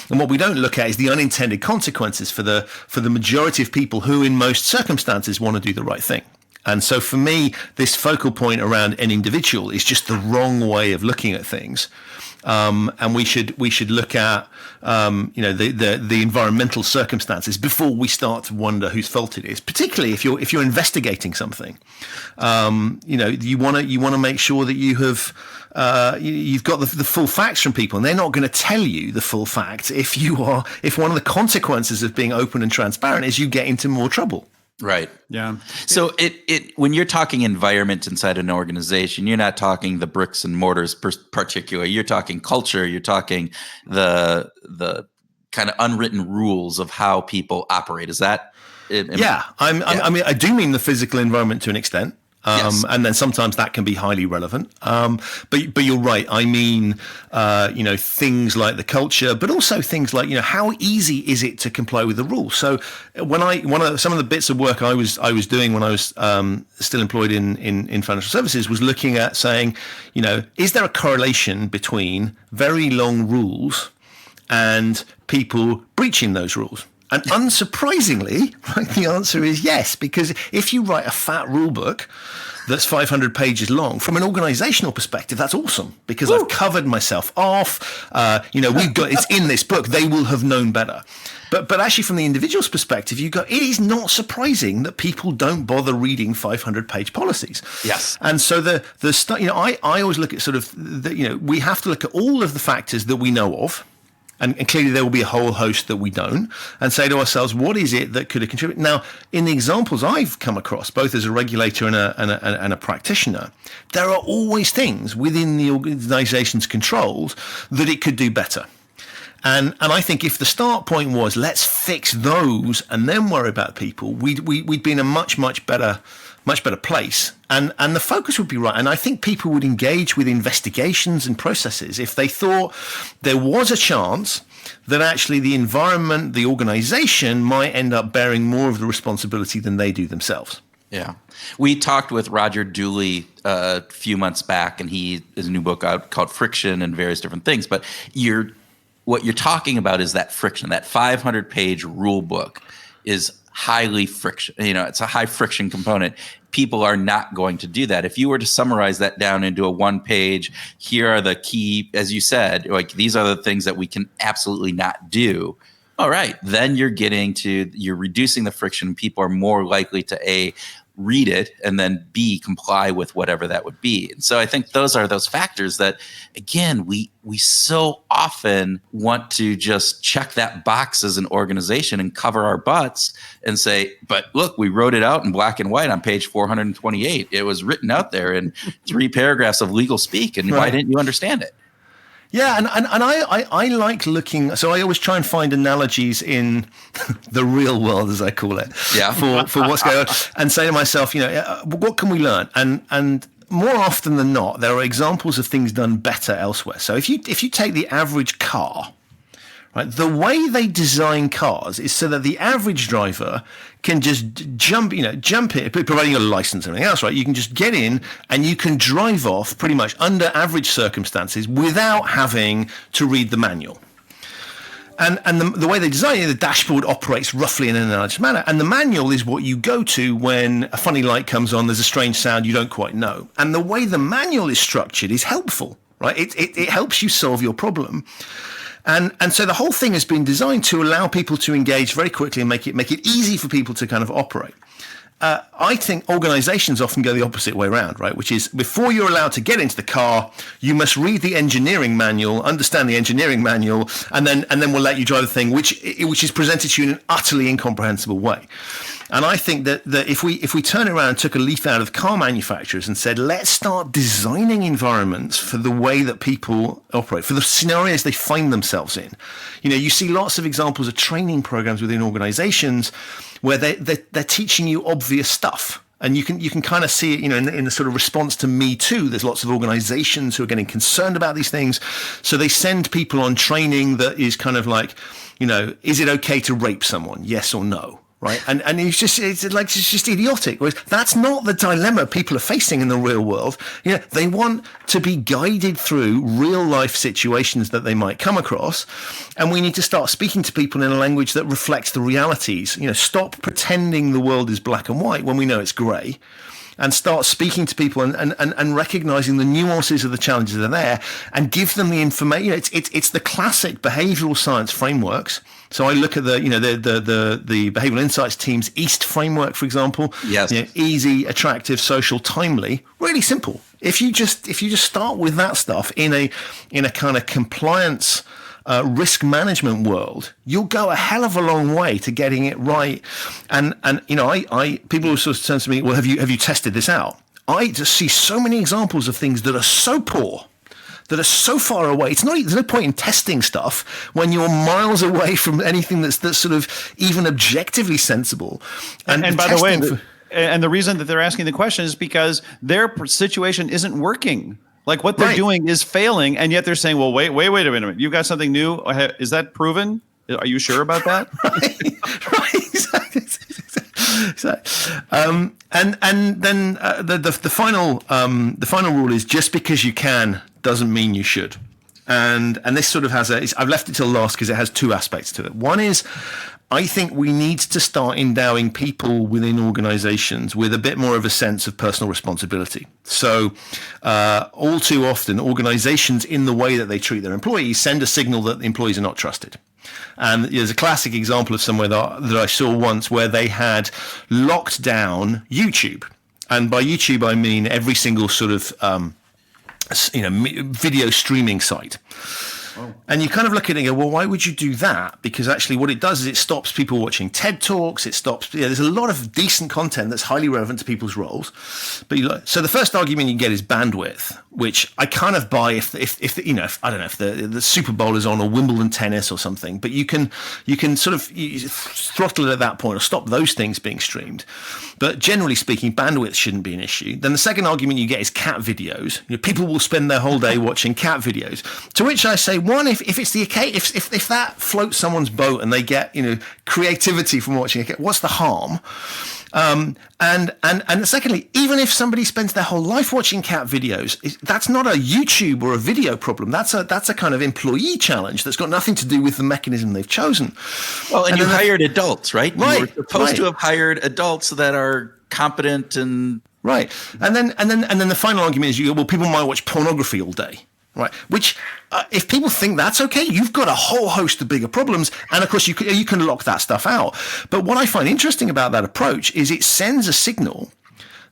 And what we don't look at is the unintended consequences for the majority of people who in most circumstances want to do the right thing. And so for me, this focal point around an individual is just the wrong way of looking at things. And we should look at the environmental circumstances before we start to wonder whose fault it is. Particularly if you're investigating something, you want to make sure that you have you've got the full facts from people, and they're not going to tell you the full facts if one of the consequences of being open and transparent is you get into more trouble. Right. Yeah. So when you're talking environment inside an organization, you're not talking the bricks and mortars particular. You're talking culture. You're talking the kind of unwritten rules of how people operate. Is that? I mean, I do mean the physical environment to an extent. Yes. And then sometimes that can be highly relevant. But you're right. I mean, things like the culture, but also things like, how easy is it to comply with the rules? So some of the bits of work I was doing when I was still employed in financial services was looking at saying, is there a correlation between very long rules and people breaching those rules? And unsurprisingly, right, the answer is yes, because if you write a fat rule book that's 500 pages long, from an organizational perspective, that's awesome because I've covered myself off. We've got it's in this book. They will have known better. But actually, from the individual's perspective, it is not surprising that people don't bother reading 500-page policies. Yes. And so I always look at sort of we have to look at all of the factors that we know of. And clearly there will be a whole host that we don't, and say to ourselves, what is it that could have contributed? Now, in the examples I've come across, both as a regulator and a practitioner, there are always things within the organization's controls that it could do better. And I think if the start point was let's fix those and then worry about people, we'd be in a much better place, and the focus would be right. And I think people would engage with investigations and processes if they thought there was a chance that actually the environment, the organization might end up bearing more of the responsibility than they do themselves. Yeah. We talked with Roger Dooley a few months back, and he has a new book out called Friction and various different things. But what you're talking about is that friction. That 500-page rule book is highly friction. It's a high friction component. People are not going to do that. If you were to summarize that down into a one-page, here are the key, as you said, like these are the things that we can absolutely not do. All right, then you're reducing the friction. People are more likely to read it, and then B, comply with whatever that would be. And so I think those are those factors that, again, we so often want to just check that box as an organization and cover our butts and say, but look, we wrote it out in black and white on page 428. It was written out there in 3 paragraphs of legal speak, and why didn't you understand it? Yeah, and I like looking. So I always try and find analogies in the real world, as I call it, for what's going on, and say to myself, what can we learn? And more often than not, there are examples of things done better elsewhere. So if you take the average car, right, the way they design cars is so that the average driver can just jump in, providing a license and everything else, right? You can just get in and you can drive off pretty much under average circumstances without having to read the manual. And the way they design it, the dashboard operates roughly in an analogous manner. And the manual is what you go to when a funny light comes on, there's a strange sound you don't quite know. And the way the manual is structured is helpful, right? It helps you solve your problem. And so the whole thing has been designed to allow people to engage very quickly and make it easy for people to kind of operate. I think organizations often go the opposite way around, right? Which is before you're allowed to get into the car, you must read the engineering manual, understand the engineering manual, and then we'll let you drive the thing, which is presented to you in an utterly incomprehensible way. And I think that if we turn around and took a leaf out of car manufacturers and said, let's start designing environments for the way that people operate, for the scenarios they find themselves in. You see lots of examples of training programs within organizations where they're teaching you obvious stuff. And you can kind of see it, in the sort of response to Me Too. There's lots of organizations who are getting concerned about these things. So they send people on training that is kind of like, is it okay to rape someone? Yes or no? Right. And it's just idiotic. Whereas that's not the dilemma people are facing in the real world. They want to be guided through real life situations that they might come across. And we need to start speaking to people in a language that reflects the realities. Stop pretending the world is black and white when we know it's gray. And start speaking to people and recognizing the nuances of the challenges that are there, and give them the information. It's the classic behavioral science frameworks. So I look at the behavioral insights team's EAST framework, for example. Yes. Easy, attractive, social, timely. Really simple. If you just start with that stuff in a kind of compliance risk management world, you'll go a hell of a long way to getting it right. And people will sort of turn to me, well, have you tested this out? I just see so many examples of things that are so poor, that are so far away. There's no point in testing stuff when you're miles away from anything that's sort of even objectively sensible. And by the way, and the reason that they're asking the question is because their situation isn't working. Like what they're doing is failing, and yet they're saying, well, wait a minute. You've got something new. Is that proven? Are you sure about that? Right, exactly. And then the final rule is just because you can doesn't mean you should. And this sort of has I've left it till last because it has 2 aspects to it. One is, I think we need to start endowing people within organizations with a bit more of a sense of personal responsibility. So all too often, organizations, in the way that they treat their employees, send a signal that the employees are not trusted. And there's a classic example of somewhere that I saw once where they had locked down YouTube. And by YouTube, I mean every single sort of video streaming site. Oh. And you kind of look at it and go, well, why would you do that? Because actually what it does is it stops people watching TED Talks. It stops, there's a lot of decent content that's highly relevant to people's roles. But so the first argument you can get is bandwidth, which I kind of buy if I don't know, if the Super Bowl is on or Wimbledon tennis or something, but you can sort of throttle it at that point or stop those things being streamed. But generally speaking, bandwidth shouldn't be an issue. Then the second argument you get is cat videos. People will spend their whole day watching cat videos, to which I say, one, if it's the case, if that floats someone's boat and they get creativity from watching a cat, what's the harm? And secondly, even if somebody spends their whole life watching cat videos, that's not a YouTube or a video problem. That's a kind of employee challenge that's got nothing to do with the mechanism they've chosen. Well, and you hired adults, right? Right. You were supposed to have hired adults that are competent and right. And then the final argument is people might watch pornography all day. Right, which if people think that's okay, you've got a whole host of bigger problems, and of course you can lock that stuff out. But what I find interesting about that approach is it sends a signal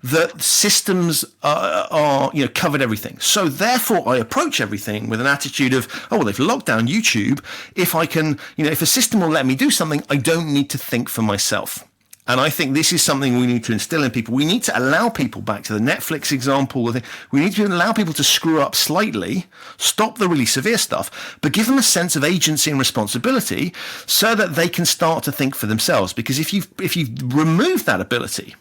that systems are covered everything. So therefore I approach everything with an attitude of, oh, well, they've locked down YouTube. If I can, if a system will let me do something, I don't need to think for myself. And I think this is something we need to instill in people. We need to allow people, back to the Netflix example, we need to allow people to screw up slightly, stop the really severe stuff, but give them a sense of agency and responsibility so that they can start to think for themselves. Because if you've removed that ability,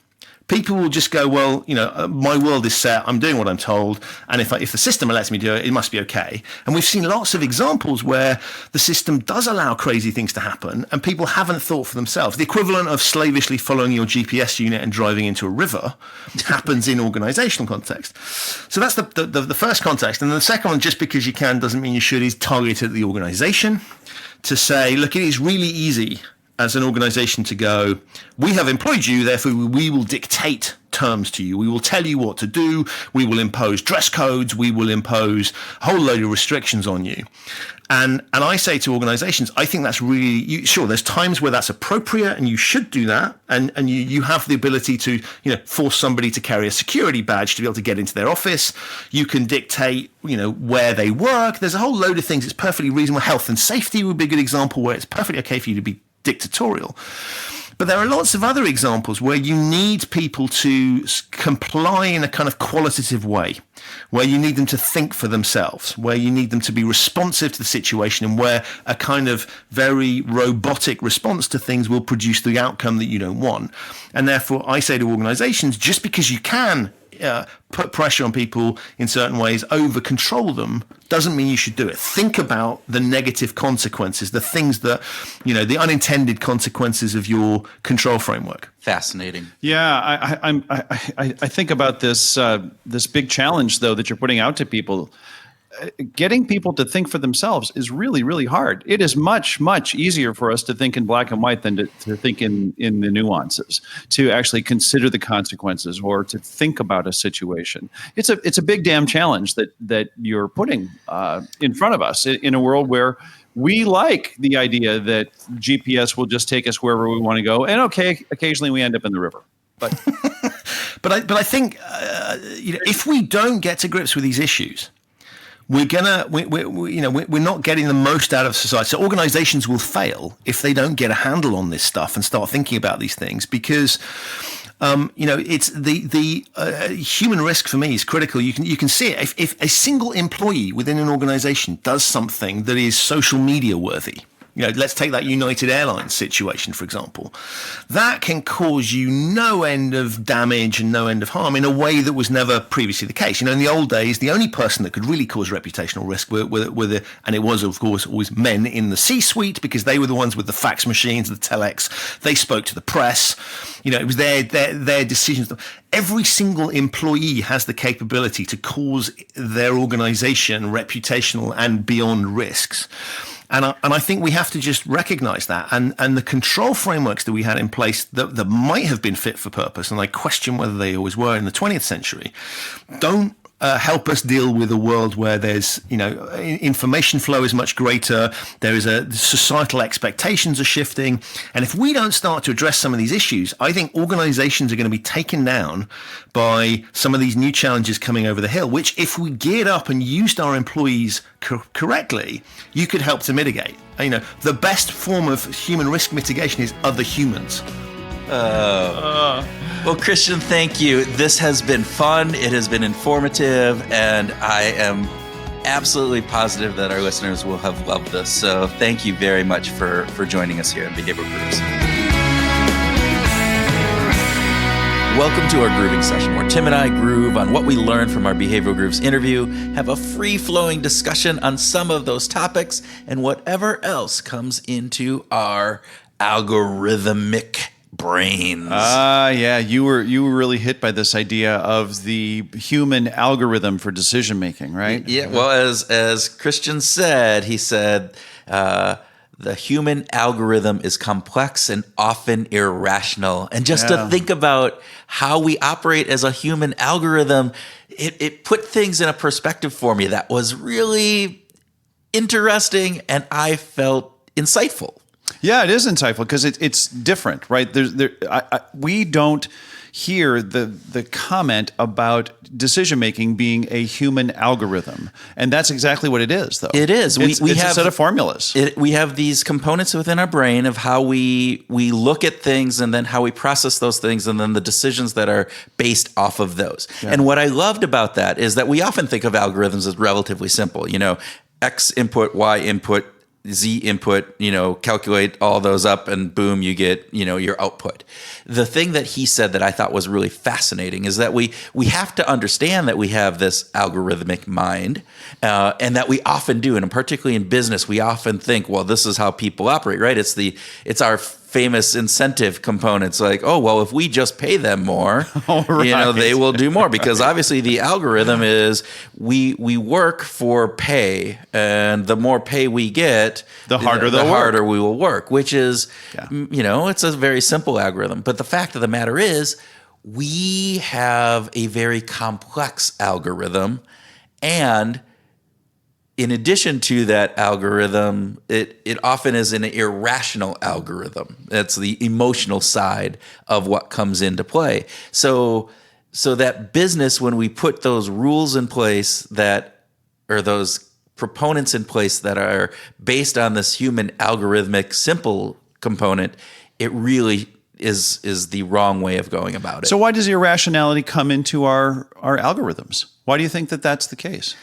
people will just go, well, my world is set. I'm doing what I'm told. And if the system lets me do it, it must be okay. And we've seen lots of examples where the system does allow crazy things to happen and people haven't thought for themselves. The equivalent of slavishly following your GPS unit and driving into a river happens in organizational context. So that's the first context. And the second one, just because you can doesn't mean you should, is targeted at the organization to say, look, it is really easy as an organization to go, we have employed you, therefore we will dictate terms to you. We will tell you what to do. We will impose dress codes. We will impose a whole load of restrictions on you. And I say to organizations, I think that's really, sure, there's times where that's appropriate and you should do that. And you have the ability to, force somebody to carry a security badge to be able to get into their office. You can dictate, where they work. There's a whole load of things. It's perfectly reasonable. Health and safety would be a good example where it's perfectly okay for you to be dictatorial. But there are lots of other examples where you need people to comply in a kind of qualitative way, where you need them to think for themselves, where you need them to be responsive to the situation, and where a kind of very robotic response to things will produce the outcome that you don't want. And therefore, I say to organizations, just because you can put pressure on people in certain ways, over control them, doesn't mean you should do it. Think about the negative consequences, the things that, the unintended consequences of your control framework. Fascinating. Yeah, I think about this big challenge though that you're putting out to people. Getting people to think for themselves is really, really hard. It is much, much easier for us to think in black and white than to think in the nuances, to actually consider the consequences or to think about a situation. It's a big damn challenge that you're putting in front of us in a world where we like the idea that GPS will just take us wherever we want to go. And okay, occasionally we end up in the river. But I think if we don't get to grips with these issues, we're not getting the most out of society. So organizations will fail if they don't get a handle on this stuff and start thinking about these things, because it's the human risk for me is critical. You can see it. If a single employee within an organization does something that is social media worthy, let's take that United Airlines situation, for example. That can cause you no end of damage and no end of harm in a way that was never previously the case. In the old days, the only person that could really cause reputational risk were and it was, of course, always men in the C-suite, because they were the ones with the fax machines, the telex. They spoke to the press. It was their decisions. Every single employee has the capability to cause their organization reputational and beyond risks. And I think we have to just recognize that. And the control frameworks that we had in place that might have been fit for purpose, and I question whether they always were in the 20th century, don't help us deal with a world where there's, information flow is much greater. There is societal expectations are shifting. And if we don't start to address some of these issues, I think organizations are going to be taken down by some of these new challenges coming over the hill, which if we geared up and used our employees correctly, you could help to mitigate. The best form of human risk mitigation is other humans. Well, Christian, thank you. This has been fun. It has been informative, and I am absolutely positive that our listeners will have loved this. So thank you very much for joining us here at Behavioral Grooves. Welcome to our grooving session, where Tim and I groove on what we learned from our Behavioral Grooves interview, have a free-flowing discussion on some of those topics, and whatever else comes into our algorithmic brains. Yeah, you were really hit by this idea of the human algorithm for decision making, right? Yeah. Well, as Christian said, he said the human algorithm is complex and often irrational. And just to think about how we operate as a human algorithm, it put things in a perspective for me that was really interesting, and I felt insightful. Yeah, it is insightful because it's different, right? We don't hear the comment about decision making being a human algorithm, and that's exactly what it is, though. It is. It's We a have set of formulas. We have these components within our brain of how we look at things, and then how we process those things, and then the decisions that are based off of those. Yeah. And what I loved about that is that we often think of algorithms as relatively simple. X input, Y input, Z input, calculate all those up, and boom, you get, your output. The thing that he said that I thought was really fascinating is that we have to understand that we have this algorithmic mind, and that we often do, and particularly in business, we often think, well, this is how people operate, right? It's our famous incentive components, like, oh, well, if we just pay them more, Right. they will do more, because obviously the algorithm is we work for pay, and the more pay we get, The harder the they'll harder we will work, which is, Yeah. it's a very simple algorithm. But the fact of the matter is, we have a very complex algorithm, and in addition to that algorithm, it often is an irrational algorithm. It's the emotional side of what comes into play. So that business, when we put those rules in place or those proponents in place that are based on this human algorithmic simple component, it really is the wrong way of going about it. So why does irrationality come into our algorithms? Why do you think that that's the case?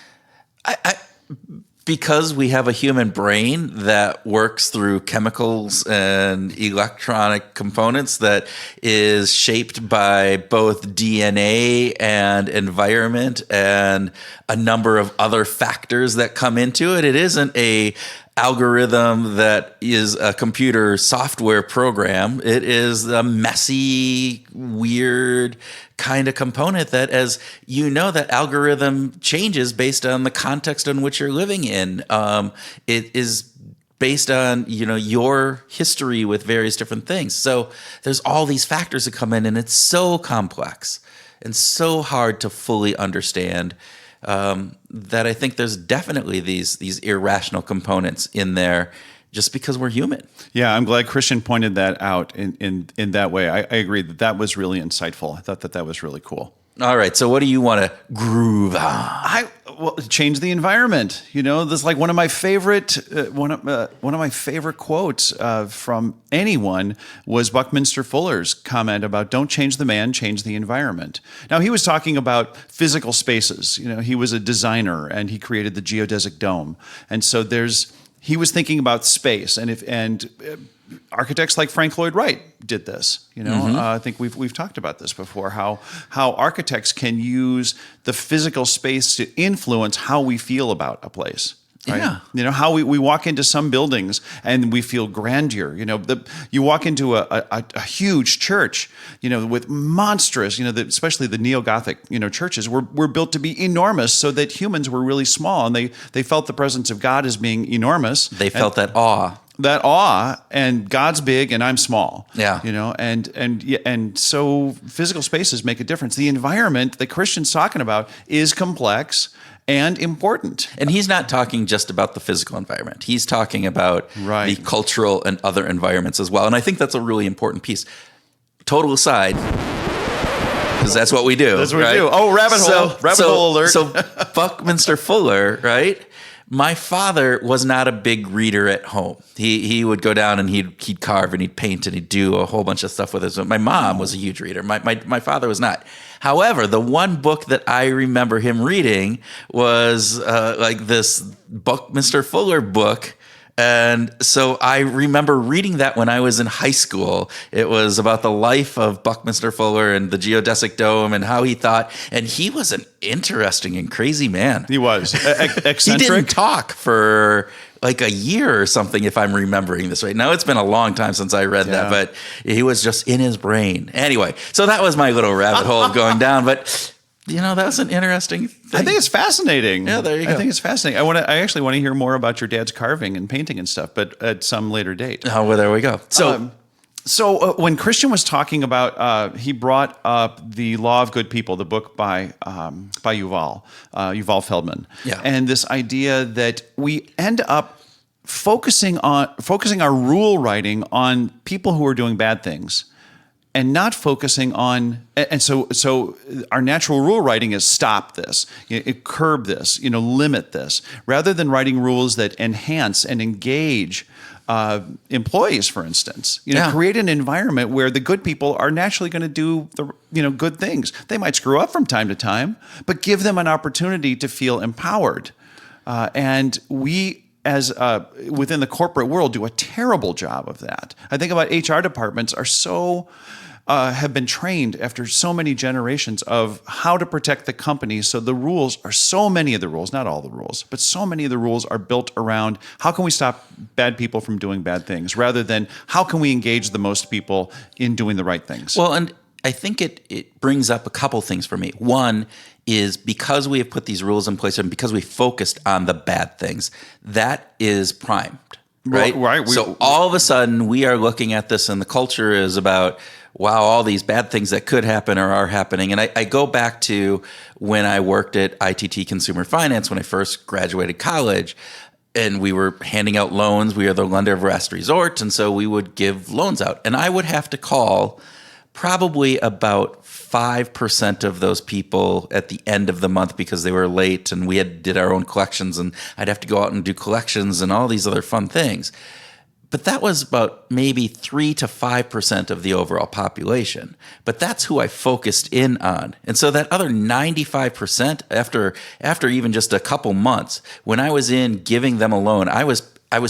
Because we have a human brain that works through chemicals and electronic components that is shaped by both DNA and environment and a number of other factors that come into it. It isn't a algorithm that is a computer software program. It is a messy, weird kind of component that, as you know, that algorithm changes based on the context in which you're living in. It is based on, your history with various different things. So there's all these factors that come in, and it's so complex and so hard to fully understand, that I think there's definitely these irrational components in there, just because we're human. Yeah, I'm glad Christian pointed that out in that way. I agree that was really insightful. I thought that was really cool. All right, so what do you want to groove on? Change the environment. This is like one of my favorite quotes from anyone was Buckminster Fuller's comment about "Don't change the man, change the environment." Now he was talking about physical spaces. He was a designer and he created the geodesic dome, and so he was thinking about space, and architects like Frank Lloyd Wright did this. I think we've talked about this before. How architects can use the physical space to influence how we feel about a place. Right? Yeah. How we walk into some buildings and we feel grandeur. You walk into a huge church, with monstrous, especially the neo-Gothic, churches were built to be enormous so that humans were really small, and they felt the presence of God as being enormous. They felt that awe. And God's big and I'm small. Yeah. And so physical spaces make a difference. The environment that Christian's talking about is complex and important. And he's not talking just about the physical environment. He's talking about the cultural and other environments as well. And I think that's a really important piece. Total aside, because that's what we do. That's what we do. Oh, rabbit hole alert. So Buckminster Fuller, right? My father was not a big reader at home. He would go down and he'd carve and he'd paint and he'd do a whole bunch of stuff with his. My mom was a huge reader. My father was not. However, the one book that I remember him reading was like this Buckminster Fuller book. And so I remember reading that when I was in high school. It was about the life of Buckminster Fuller and the geodesic dome and how he thought. And he was an interesting and crazy man. He was eccentric. He didn't talk for like a year or something, if I'm remembering this right. Now, it's been a long time since I read that, but he was just in his brain. Anyway, so that was my little rabbit hole of going down. But that was an interesting thing. I think it's fascinating. Yeah, there you go. I think it's fascinating. I actually want to hear more about your dad's carving and painting and stuff, but at some later date. Oh, well, there we go. So when Christian was talking about, he brought up The Law of Good People, the book by Yuval Feldman, and this idea that we end up focusing our rule writing on people who are doing bad things, and not focusing on, and so our natural rule writing is stop this, curb this, limit this, rather than writing rules that enhance and engage employees, for instance. Create an environment where the good people are naturally going to do the good things. They might screw up from time to time, but give them an opportunity to feel empowered. And we, as within the corporate world, do a terrible job of that. I think about HR departments are so have been trained after so many generations of how to protect the company. So the rules are, so many of the rules, not all the rules, but so many of the rules are built around how can we stop bad people from doing bad things, rather than how can we engage the most people in doing the right things. Well, and I think it brings up a couple things for me. One is, because we have put these rules in place and because we focused on the bad things, that is primed, right? Right. So all of a sudden we are looking at this and the culture is about, wow, all these bad things that could happen or are happening. And I go back to when I worked at ITT Consumer Finance when I first graduated college, and we were handing out loans. We are the lender of last resort, and so we would give loans out. And I would have to call probably about 5% of those people at the end of the month because they were late, and we did our own collections, and I'd have to go out and do collections and all these other fun things. But that was about maybe 3 to 5% of the overall population. But that's who I focused in on. And so that other 95%, after even just a couple months, when I was in giving them a loan, I was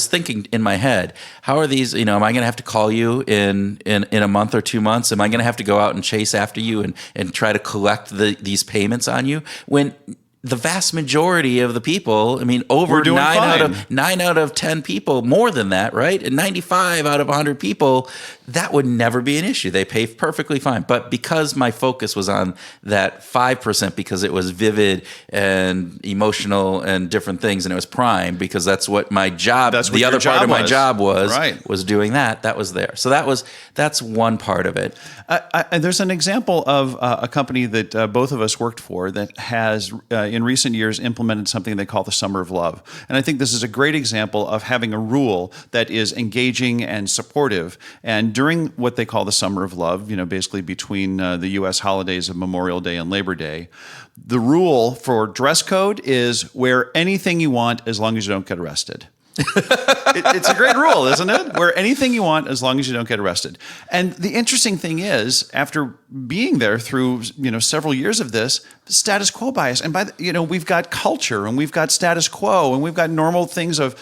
thinking in my head, how are these, am I going to have to call you in a month or 2 months? Am I going to have to go out and chase after you and try to collect these payments on you? When the vast majority of the people, over 9 out of 10 people, more than that, right? And 95 out of 100 people, that would never be an issue. They pay perfectly fine. But because my focus was on that 5%, because it was vivid and emotional and different things, and it was prime, because that's what my job, the other part of my job was doing that was there. So that's one part of it. There's an example of a company that both of us worked for that has, in recent years, implemented something they call the Summer of Love. And I think this is a great example of having a rule that is engaging and supportive. And during what they call the Summer of Love, basically between the U.S. holidays of Memorial Day and Labor Day, the rule for dress code is wear anything you want as long as you don't get arrested. It's a great rule, isn't it? Wear anything you want as long as you don't get arrested. And the interesting thing is, after being there through several years of this, the status quo bias, and we've got culture and we've got status quo and we've got normal things of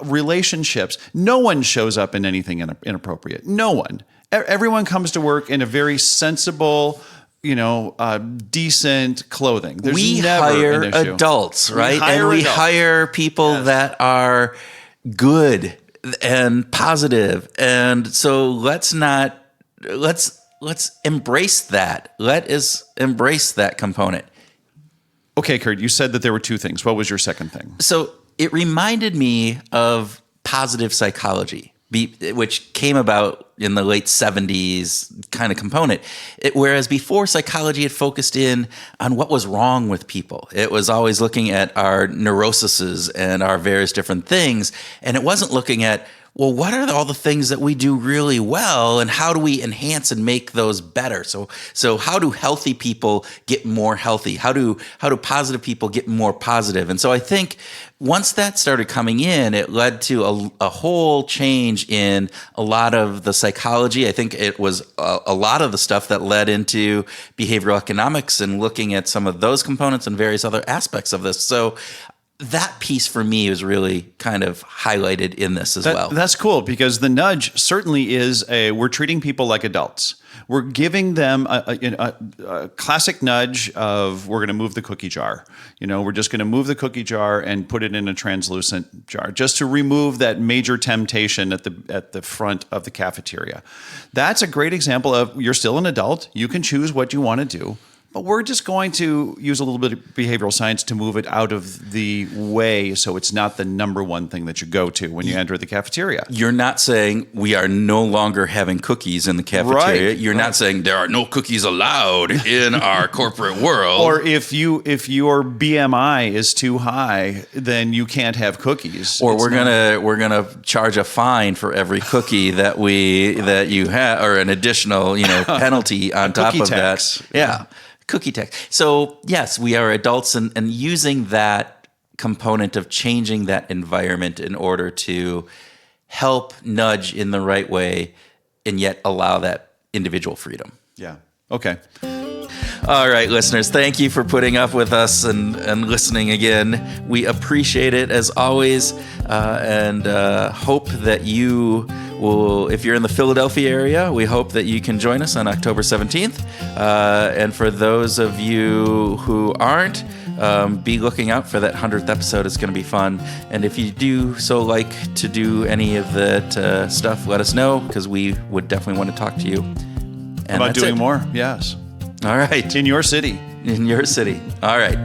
relationships. No one shows up in anything inappropriate. No one. Everyone comes to work in a very sensible, decent clothing. There's we never hire an issue. Adults, right? We hire people that are good and positive. And so let's embrace that. Let us embrace that component. Okay, Kurt, you said that there were two things. What was your second thing? So it reminded me of positive psychology, which came about in the late 70s kind of component. Whereas before, psychology had focused in on what was wrong with people. It was always looking at our neuroses and our various different things. And it wasn't looking at, well, what are all the things that we do really well, and how do we enhance and make those better? So how do healthy people get more healthy? How do positive people get more positive? And so I think once that started coming in, it led to a whole change in a lot of the psychology. I think it was a lot of the stuff that led into behavioral economics and looking at some of those components and various other aspects of this. So that piece for me is really kind of highlighted in this as well. That's cool, because the nudge certainly is we're treating people like adults. We're giving them a classic nudge of, we're going to move the cookie jar. We're just going to move the cookie jar and put it in a translucent jar, just to remove that major temptation at the front of the cafeteria. That's a great example of, you're still an adult. You can choose what you want to do. but we're just going to use a little bit of behavioral science to move it out of the way so it's not the number one thing that you go to when you enter the cafeteria. You're not saying we are no longer having cookies in the cafeteria. Right. You're not saying there are no cookies allowed in our corporate world. Or if your BMI is too high, then you can't have cookies. Or we're gonna charge a fine for every cookie that you have, or an additional penalty on top of tax. that. Yeah, cookie tax. So yes, we are adults, and using that component of changing that environment in order to help nudge in the right way, and yet allow that individual freedom. Yeah. Okay. All right, listeners, thank you for putting up with us and listening again. We appreciate it as always, and hope that you will, if you're in the Philadelphia area, we hope that you can join us on October 17th. And for those of you who aren't, be looking out for that 100th episode. It's going to be fun. And if you do like to do any of that stuff, let us know, because we would definitely want to talk to you. And About doing it. more? Yes. All right. In your city. In your city. All right.